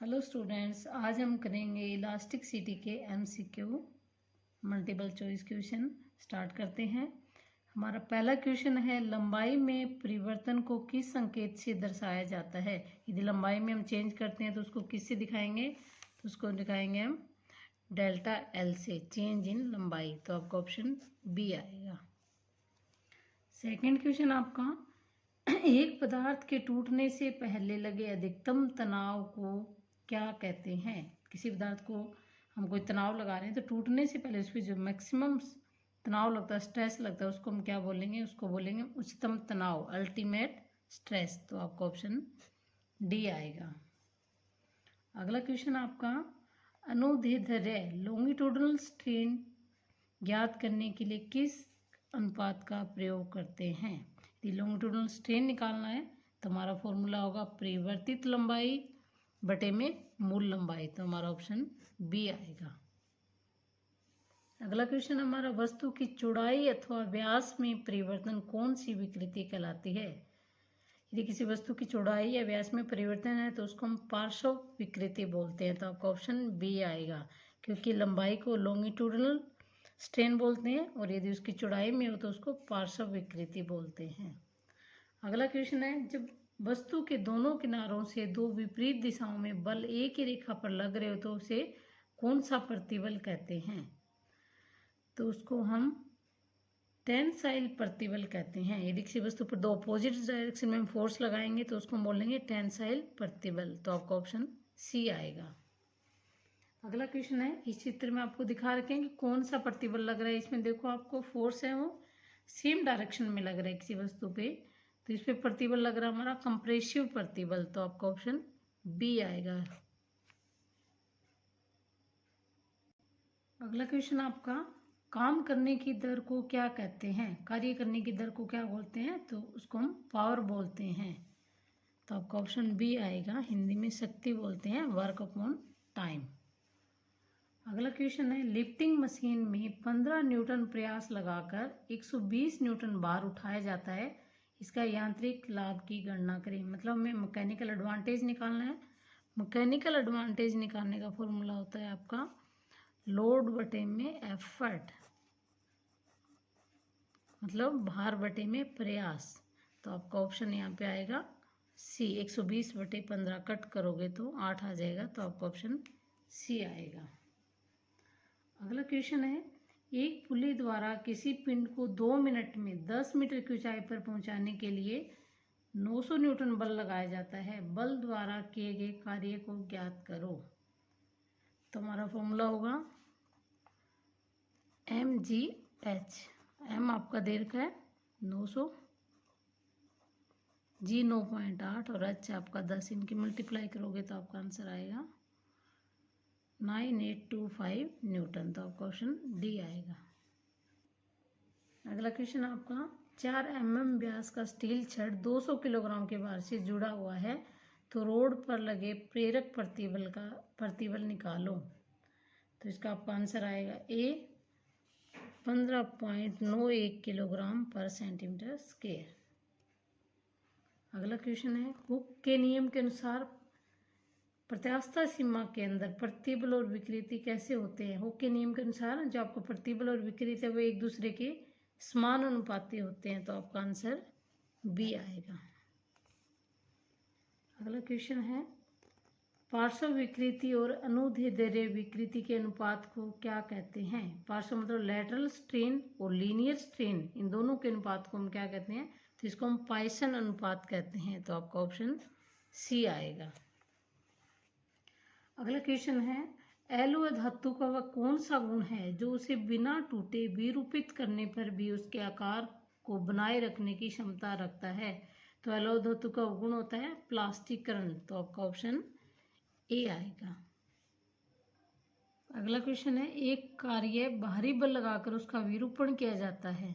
Hello students, आज हम करेंगे इलास्टिसिटी के MCQ multiple choice question. Start करते हैं। हमारा पहला क्वेश्चन है, लंबाई में परिवर्तन को किस संकेत से दर्शाया जाता है। यदि लंबाई में हम चेंज करते हैं तो उसको किससे दिखाएंगे, तो उसको दिखाएंगे हम डेल्टा एल से, चेंज इन लंबाई। तो आपका ऑप्शन बी आएगा। सेकेंड क्वेश्चन आपका, एक पदार्थ के टूटने से पहले लगे अधिकतम तनाव को क्या कहते हैं। किसी पदार्थ को हम कोई तनाव लगा रहे हैं तो टूटने से पहले उस पर जो मैक्सिमम तनाव लगता है, स्ट्रेस लगता है, उसको हम क्या बोलेंगे, उसको बोलेंगे उच्चतम तनाव, अल्टीमेट स्ट्रेस। तो आपका ऑप्शन डी आएगा। अगला क्वेश्चन आपका, अनुदैर्ध्य लॉन्गिट्यूडनल स्ट्रेन ज्ञात करने के लिए किस अनुपात का प्रयोग करते हैं। यदि लॉन्गिट्यूडनल स्ट्रेन निकालना है तो हमारा फॉर्मूला होगा परिवर्तित लंबाई बटे में मूल लंबाई। तो हमारा ऑप्शन बी आएगा। अगला क्वेश्चन हमारा, वस्तु की चौड़ाई अथवा व्यास में परिवर्तन कौन सी विकृति कहलाती है। यदि किसी वस्तु की चौड़ाई या व्यास में परिवर्तन है तो उसको हम पार्श्व विकृति बोलते हैं। तो आपका ऑप्शन बी आएगा, क्योंकि लंबाई को लॉन्गिट्यूडनल स्ट्रेन बोलते हैं और यदि उसकी चौड़ाई में हो तो उसको पार्श्व विकृति बोलते हैं। अगला क्वेश्चन है, जब वस्तु के दोनों किनारों से दो विपरीत दिशाओं में बल एक ही रेखा पर लग रहे हो तो उसे कौन सा प्रतिबल कहते हैं। तो उसको हम टेंसाइल प्रतिबल कहते हैं। यदि किसी वस्तु पर दो अपोजिट डायरेक्शन में हम फोर्स लगाएंगे तो उसको हम बोलेंगे टेंसाइल प्रतिबल। तो आपका ऑप्शन सी आएगा। अगला क्वेश्चन है, इस चित्र में आपको दिखा रखे हैं कि कौन सा प्रतिबल लग रहा है। इसमें देखो आपको फोर्स है वो सेम डायरेक्शन में लग रहा है किसी वस्तु पे, तो इस पे प्रतिबल लग रहा है हमारा कंप्रेसिव प्रतिबल। तो आपका ऑप्शन बी आएगा। अगला क्वेश्चन आपका, काम करने की दर को क्या कहते हैं। कार्य करने की दर को क्या बोलते हैं, तो उसको हम पावर बोलते हैं। तो आपका ऑप्शन बी आएगा। हिंदी में शक्ति बोलते हैं, वर्क अपॉन टाइम। अगला क्वेश्चन है, लिफ्टिंग मशीन में 15 न्यूटन प्रयास लगाकर 120 न्यूटन भार उठाया जाता है। इसका यांत्रिक लाभ की गणना करें। मतलब हमें मैकेनिकल एडवांटेज निकालना है। मैकेनिकल एडवांटेज निकालने का फॉर्मूला होता है आपका लोड बटे में एफर्ट, मतलब भार बटे में प्रयास। तो आपका ऑप्शन यहाँ पे आएगा सी। 120 बटे 15 कट करोगे तो 8 आ जाएगा। तो आपका ऑप्शन सी आएगा। अगला क्वेश्चन है, एक पुली द्वारा किसी पिंड को 2 मिनट में 10 मीटर की ऊंचाई पर पहुंचाने के लिए 900 न्यूटन बल लगाया जाता है। बल द्वारा किए गए कार्य को ज्ञात करो। तो हमारा फॉर्मूला होगा mgh। m आपका दे रखा है 900, g 9.8 और h आपका 10। इनकी मल्टीप्लाई करोगे तो आपका आंसर आएगा 9825 न्यूटन। तो आपका ऑप्शन डी आएगा। अगला क्वेश्चन आपका, 4 mm व्यास का स्टील छड़ 200 किलोग्राम के भार से जुड़ा हुआ है, तो रोड पर लगे प्रेरक प्रतिबल निकालो। तो इसका आपका आंसर आएगा ए 15.91 किलोग्राम पर सेंटीमीटर स्क्वायर। अगला क्वेश्चन है, हुक के नियम के अनुसार प्रत्यास्थ सीमा के अंदर प्रतिबल और विकृति कैसे होते हैं। हुक के नियम के अनुसार जो आपको प्रतिबल और विकृति है वो एक दूसरे के समानुपाती होते हैं। तो आपका आंसर बी आएगा। अगला क्वेश्चन है, पार्श्व विकृति और अनुदैर्ध्य विकृति के अनुपात को क्या कहते हैं। पार्श्व मतलब लैटरल स्ट्रेन और लीनियर स्ट्रेन, इन दोनों के अनुपात को हम क्या कहते हैं, तो इसको हम पॉइसन अनुपात कहते हैं। तो आपका ऑप्शन सी आएगा। अगला क्वेश्चन है, एलॉय धातु का वह कौन सा गुण है जो उसे बिना टूटे विरूपित करने पर भी उसके आकार को बनाए रखने की क्षमता रखता है। तो एलॉय धातु का गुण होता है प्लास्टिकरण। तो आपका ऑप्शन ए आएगा। अगला क्वेश्चन है, एक कार्य बाहरी बल लगाकर उसका विरूपण किया जाता है,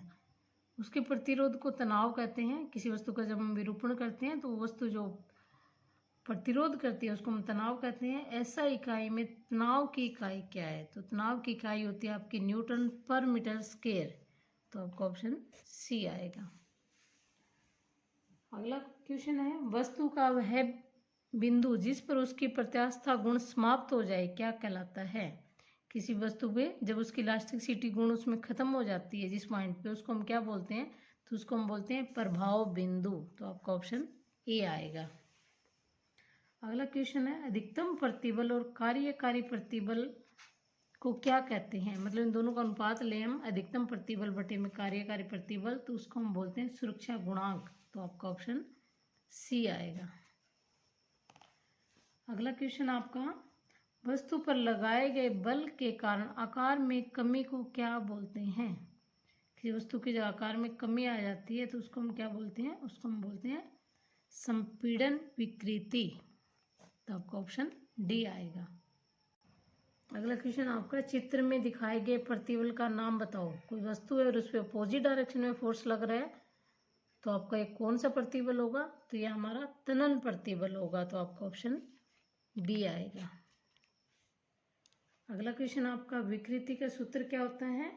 उसके प्रतिरोध को तनाव कहते हैं। किसी वस्तु का जब हम विरूपण करते हैं तो वस्तु जो प्रतिरोध करती है उसको हम तनाव कहते हैं। ऐसा इकाई में तनाव की इकाई क्या है, तो तनाव की इकाई होती है आपकी न्यूटन पर मीटर स्क्वायर। तो आपका ऑप्शन सी आएगा। अगला क्वेश्चन है, वस्तु का वह बिंदु जिस पर उसकी प्रत्यास्था गुण समाप्त हो जाए क्या कहलाता है? किसी वस्तु पे जब उसकी इलास्टिसिटी गुण उसमें खत्म हो जाती है जिस पॉइंट पे, उसको हम क्या बोलते हैं? तो उसको हम बोलते हैं प्रभाव बिंदु। तो आपका ऑप्शन ए आएगा। अगला क्वेश्चन है, अधिकतम प्रतिबल और कार्यकारी प्रतिबल को क्या कहते हैं? मतलब इन दोनों का अनुपात लें हम, अधिकतम प्रतिबल बटे में कार्यकारी प्रतिबल, तो उसको हम बोलते हैं सुरक्षा गुणांक। तो आपका ऑप्शन सी आएगा। अगला क्वेश्चन आपका, वस्तु पर लगाए गए बल के कारण आकार में कमी को क्या बोलते हैं? किसी वस्तु के जो आकार में कमी आ जाती है तो उसको हम क्या बोलते हैं? उसको हम बोलते हैं संपीड़न विकृति। तो आपका ऑप्शन डी आएगा। अगला क्वेश्चन आपका, चित्र में दिखाए गए प्रतिबल का नाम बताओ। कोई वस्तु है और उस पर अपोजिट डायरेक्शन में फोर्स लग रहा है, तो आपका एक कौन सा प्रतिबल होगा? तो यह हमारा तनन प्रतिबल होगा। तो आपका ऑप्शन बी आएगा। अगला क्वेश्चन आपका, विकृति का सूत्र क्या होता है?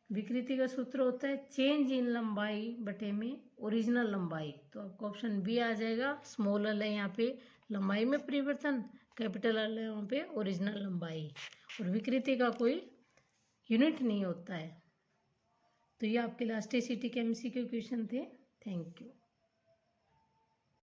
विकृति का सूत्र होता है चेंज इन लंबाई बटे में ओरिजिनल लंबाई। तो आपका ऑप्शन बी आ जाएगा। स्मॉल एल है यहाँ पे लंबाई में परिवर्तन, कैपिटल एल है यहाँ पे ओरिजिनल लंबाई, और विकृति का कोई यूनिट नहीं होता है। तो ये आपके इलास्टिसिटी के एमसीक्यू क्वेश्चन थे। Thank you.